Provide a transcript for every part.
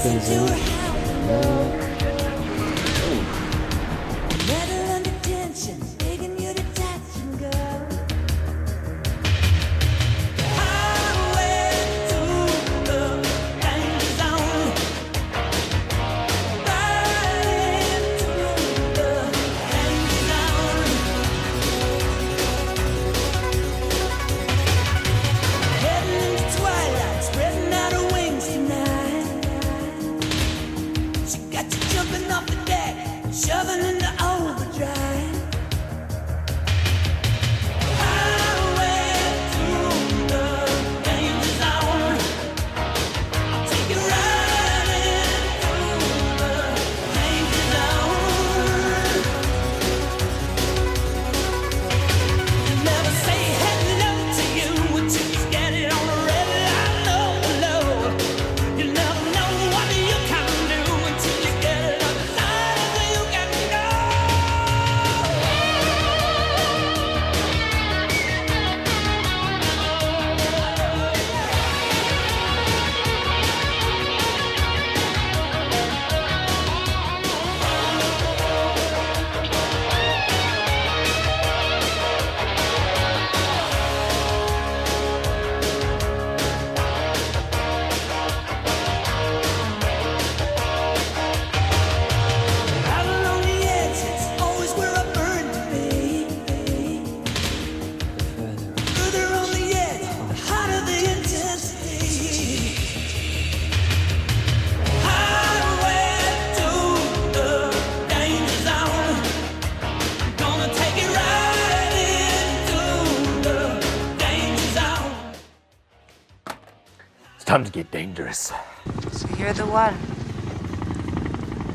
seconds in. Time to get dangerous. So you're the one.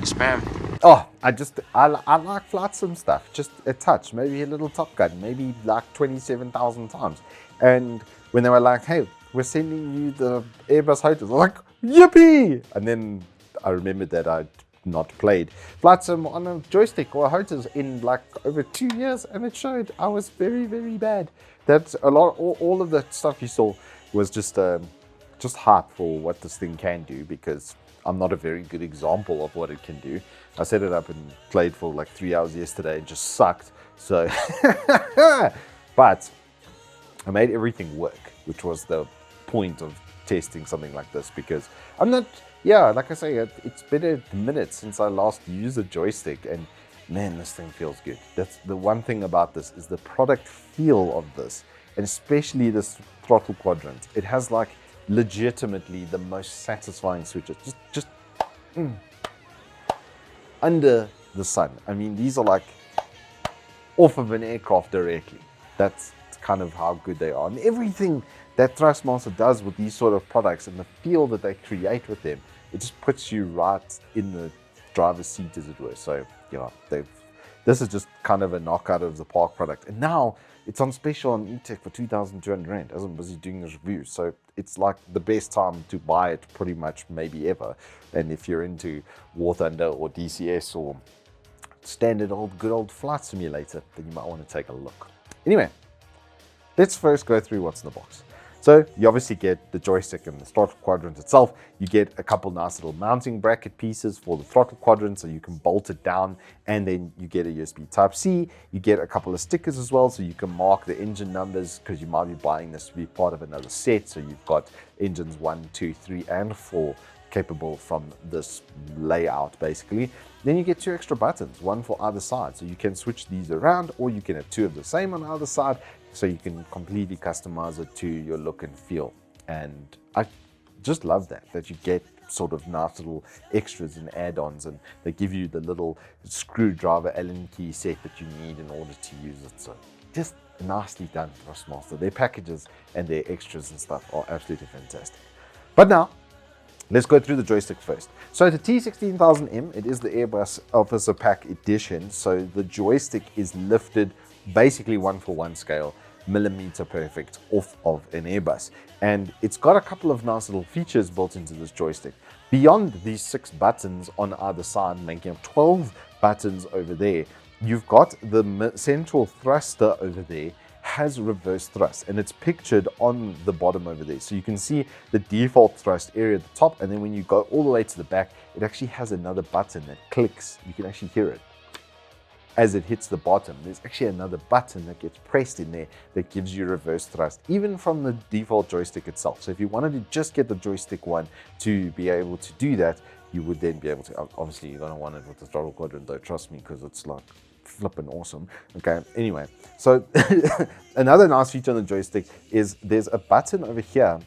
Yes, ma'am. Oh, I like flight sim stuff, just a touch, maybe a little Top Gun, maybe like 27,000 times. And when they were like, hey, we're sending you the Airbus Hotels, I'm like, yippee! And then I remembered that I'd not played flight sim on a joystick or a Hotels in like over 2 years, and it showed I was very, very bad. That's a lot, all of the stuff you saw was just hype for what this thing can do, because I'm not a very good example of what it can do. I set it up and played for like 3 hours yesterday and just sucked. So, but I made everything work, which was the point of testing something like this, because I'm not, like I say, it's been a minute since I last used a joystick, and man, this thing feels good. That's the one thing about this, is the product feel of this, and especially this throttle quadrant. It has like legitimately the most satisfying switches, just under the sun. I mean, these are like off of an aircraft directly. That's kind of how good they are. And everything that ThrustMaster does with these sort of products and the feel that they create with them, it just puts you right in the driver's seat, as it were. So, this is just kind of a knockout of the park product. And now it's on special on Evetech for 2,200 Rand as I'm busy doing this review. So it's like the best time to buy it pretty much maybe ever. And if you're into War Thunder or DCS or standard good old flight simulator, then you might want to take a look. Anyway, let's first go through what's in the box. So you obviously get the joystick and the throttle quadrant itself. You get a couple nice little mounting bracket pieces for the throttle quadrant, so you can bolt it down, and then you get a USB Type-C. You get a couple of stickers as well, so you can mark the engine numbers, because you might be buying this to be part of another set. So you've got engines 1, 2, 3, and 4 capable from this layout, basically. Then you get 2 extra buttons, one for either side, so you can switch these around, or you can have 2 of the same on either side, so you can completely customize it to your look and feel. And I just love that you get sort of nice little extras and add-ons, and they give you the little screwdriver Allen key set that you need in order to use it. So just nicely done, ThrustMaster. Their packages and their extras and stuff are absolutely fantastic. But now, let's go through the joystick first. So the T16000M, it is the Airbus Officer Pack Edition. So the joystick is lifted basically 1-for-1 scale, millimeter perfect off of an Airbus. And it's got a couple of nice little features built into this joystick. Beyond these 6 buttons on either side, making up 12 buttons over there, you've got the central thruster over there, has reverse thrust, and it's pictured on the bottom over there. So you can see the default thrust area at the top, and then when you go all the way to the back, it actually has another button that clicks. You can actually hear it as it hits the bottom. There's actually another button that gets pressed in there that gives you reverse thrust, even from the default joystick itself. So if you wanted to just get the joystick one to be able to do that, you would then be able to. Obviously, you're going to want it with the throttle quadrant though, trust me, because it's like flipping awesome. Okay, anyway, so another nice feature on the joystick is there's a button over here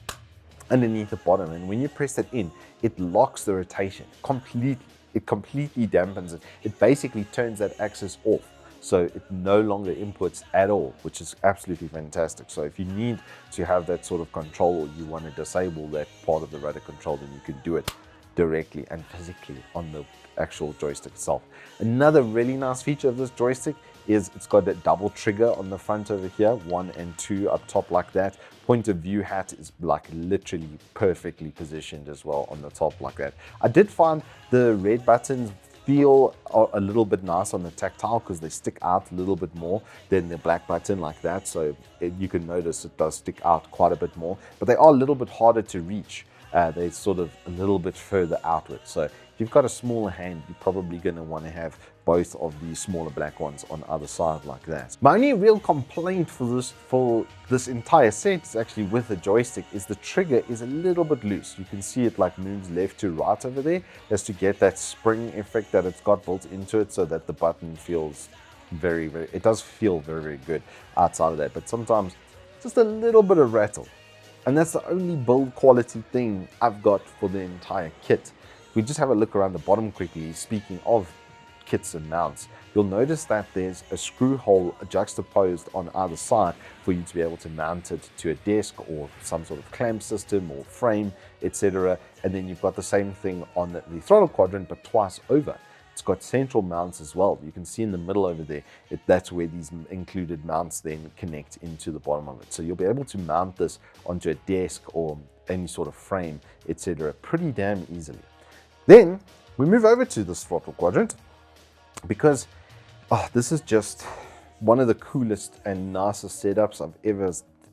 underneath the bottom, and when you press that in, it locks the rotation completely. It completely dampens it. It basically turns that axis off, so it no longer inputs at all, which is absolutely fantastic. So if you need to have that sort of control, or you want to disable that part of the rudder control, then you can do it directly and physically on the actual joystick itself. Another really nice feature of this joystick is it's got a double trigger on the front over here, 1 and 2 up top like that. Point of view hat is like literally perfectly positioned as well on the top like that. I did find the red buttons feel a little bit nice on the tactile because they stick out a little bit more than the black button like that. So you can notice it does stick out quite a bit more, but they are a little bit harder to reach. They're sort of a little bit further outward. So if you've got a smaller hand, you're probably going to want to have both of these smaller black ones on either side like that. My only real complaint for this entire set is actually with the joystick is the trigger is a little bit loose. You can see it like moves left to right over there as to get that spring effect that it's got built into it, so that the button feels it does feel very good outside of that, but sometimes just a little bit of rattle. And that's the only build quality thing I've got for the entire kit. If we just have a look around the bottom quickly, speaking of kits and mounts, you'll notice that there's a screw hole juxtaposed on either side for you to be able to mount it to a desk or some sort of clamp system or frame, etc. And then you've got the same thing on the throttle quadrant, but twice over. It's got central mounts as well. You can see in the middle over there, that's where these included mounts then connect into the bottom of it. So you'll be able to mount this onto a desk or any sort of frame, etc. pretty damn easily. Then we move over to this throttle quadrant because this is just one of the coolest and nicest setups I've ever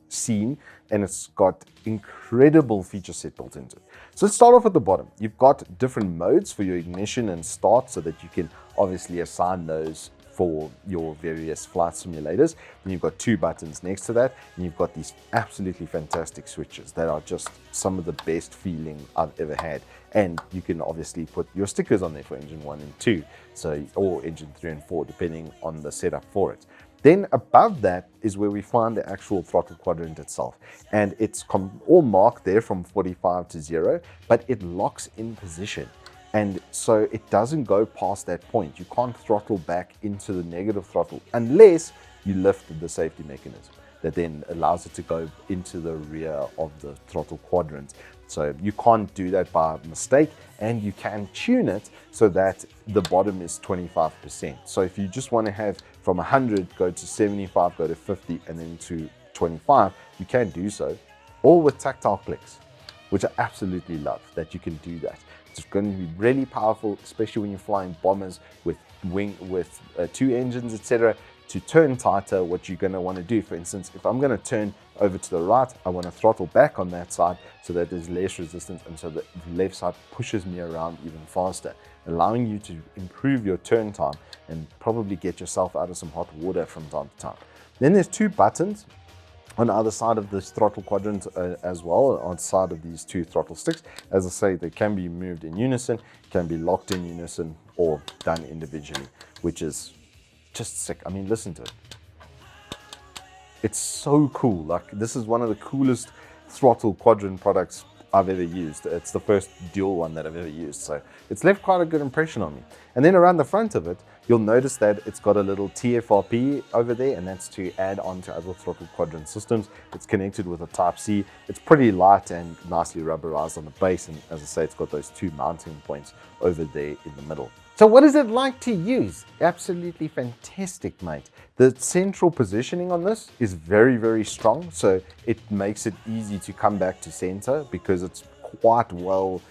seen, and it's got incredible feature set built into it. So let's start off at the bottom. You've got different modes for your ignition and start, so that you can obviously assign those for your various flight simulators. Then you've got 2 buttons next to that, and you've got these absolutely fantastic switches that are just some of the best feeling I've ever had. And you can obviously put your stickers on there for engine 1 and 2, so, or engine 3 and 4, depending on the setup for it. Then above that is where we find the actual throttle quadrant itself, and it's all marked there from 45 to 0, but it locks in position, and so it doesn't go past that point. You can't throttle back into the negative throttle unless you lift the safety mechanism that then allows it to go into the rear of the throttle quadrant. So you can't do that by mistake, and you can tune it so that the bottom is 25%. So if you just want to have from 100 go to 75, go to 50, and then to 25, you can do so, all with tactile clicks, which I absolutely love that you can do that. It's going to be really powerful, especially when you're flying bombers with 2 engines, etc. To turn tighter, what you're going to want to do, for instance, if I'm going to turn over to the right, I want to throttle back on that side so that there's less resistance, and so the left side pushes me around even faster, allowing you to improve your turn time and probably get yourself out of some hot water from time to time. Then there's 2 buttons on either side of this throttle quadrant as well, on the side of these 2 throttle sticks. As I say, they can be moved in unison, can be locked in unison, or done individually, which is just sick. I mean, listen to it. It's so cool. Like, this is one of the coolest throttle quadrant products I've ever used. It's the first dual one that I've ever used, so it's left quite a good impression on me. And then around the front of it, you'll notice that it's got a little TFRP over there, and that's to add on to other throttle quadrant systems. It's connected with a Type-C. It's pretty light and nicely rubberized on the base, and as I say, it's got those 2 mounting points over there in the middle. So what is it like to use? Absolutely fantastic, mate. The central positioning on this is very, very strong, so it makes it easy to come back to center because it's quite well,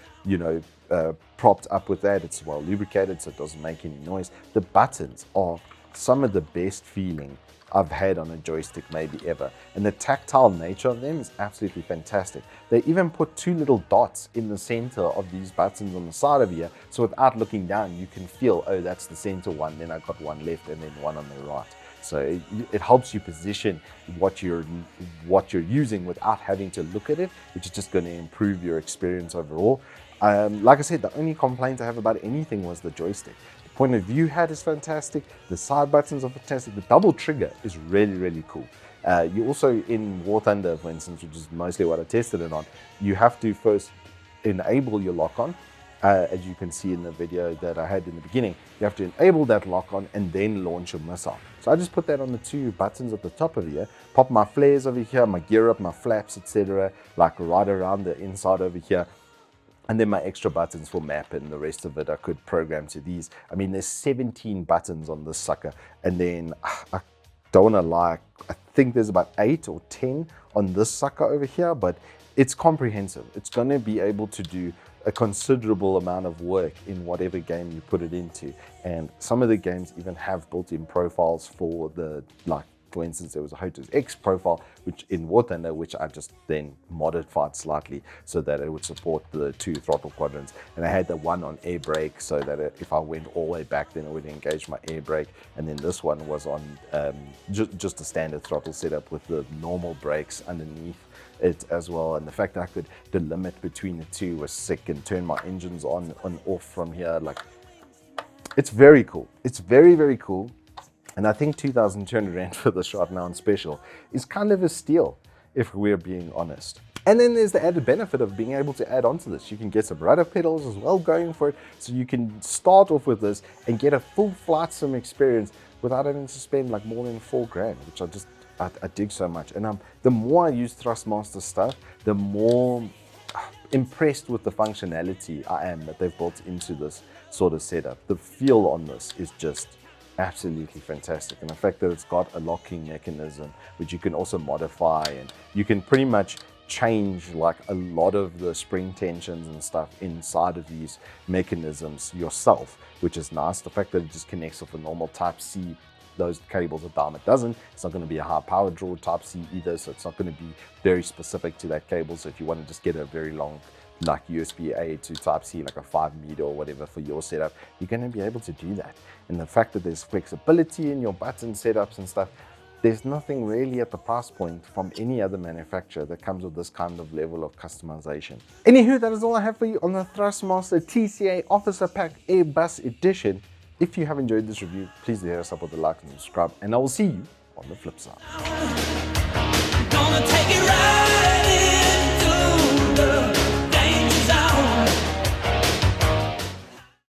propped up with that. It's well lubricated, so it doesn't make any noise. The buttons are some of the best feeling I've had on a joystick maybe ever. And the tactile nature of them is absolutely fantastic. They even put 2 little dots in the center of these buttons on the side of here, so without looking down you can feel, oh, that's the center one, then I got one left and then one on the right. So it helps you position what you're using without having to look at it, which is just going to improve your experience overall. Like I said, the only complaint I have about anything was the joystick. The point of view hat is fantastic. The side buttons are fantastic. The double trigger is really, really cool. You also, in War Thunder, for instance, which is mostly what I tested it on, you have to first enable your lock-on. As you can see in the video that I had in the beginning, you have to enable that lock-on and then launch your missile. So I just put that on the 2 buttons at the top of here, pop my flares over here, my gear up, my flaps, etc., like right around the inside over here. And then my extra buttons for map and the rest of it I could program to these. I mean, there's 17 buttons on this sucker. And then, I don't want to lie, I think there's about 8 or 10 on this sucker over here, but it's comprehensive. It's going to be able to do a considerable amount of work in whatever game you put it into. And some of the games even have built-in profiles for the, like, for instance, there was a Hot X profile, which in War Thunder, which I just then modified slightly so that it would support the 2 throttle quadrants. And I had the one on air brake so that if I went all the way back, then it would engage my air brake. And then this one was on just a standard throttle setup with the normal brakes underneath it as well. And the fact that I could delimit between the 2 was sick, and turn my engines on and off from here. Like, it's very cool. It's very, very cool. And I think 2,200 Rand for this right now on special is kind of a steal, if we're being honest. And then there's the added benefit of being able to add on to this. You can get some rudder pedals as well going for it. So you can start off with this and get a full flight sim experience without having to spend like more than $4,000, which I dig so much. And the more I use ThrustMaster stuff, the more impressed with the functionality I am that they've built into this sort of setup. The feel on this is just absolutely fantastic, and the fact that it's got a locking mechanism which you can also modify, and you can pretty much change like a lot of the spring tensions and stuff inside of these mechanisms yourself, which is nice. The fact that it just connects with a normal type C, those cables at Dharma doesn't. It's not going to be a high power draw type C either, so it's not going to be very specific to that cable. So if you want to just get a very long like USB-A to Type-C, like a 5 meter or whatever for your setup, you're going to be able to do that. And the fact that there's flexibility in your button setups and stuff, there's nothing really at the price point from any other manufacturer that comes with this kind of level of customization. Anywho, that is all I have for you on the ThrustMaster TCA Officer Pack Airbus Edition. If you have enjoyed this review, please hit us up with a like and subscribe, and I will see you on the flip side.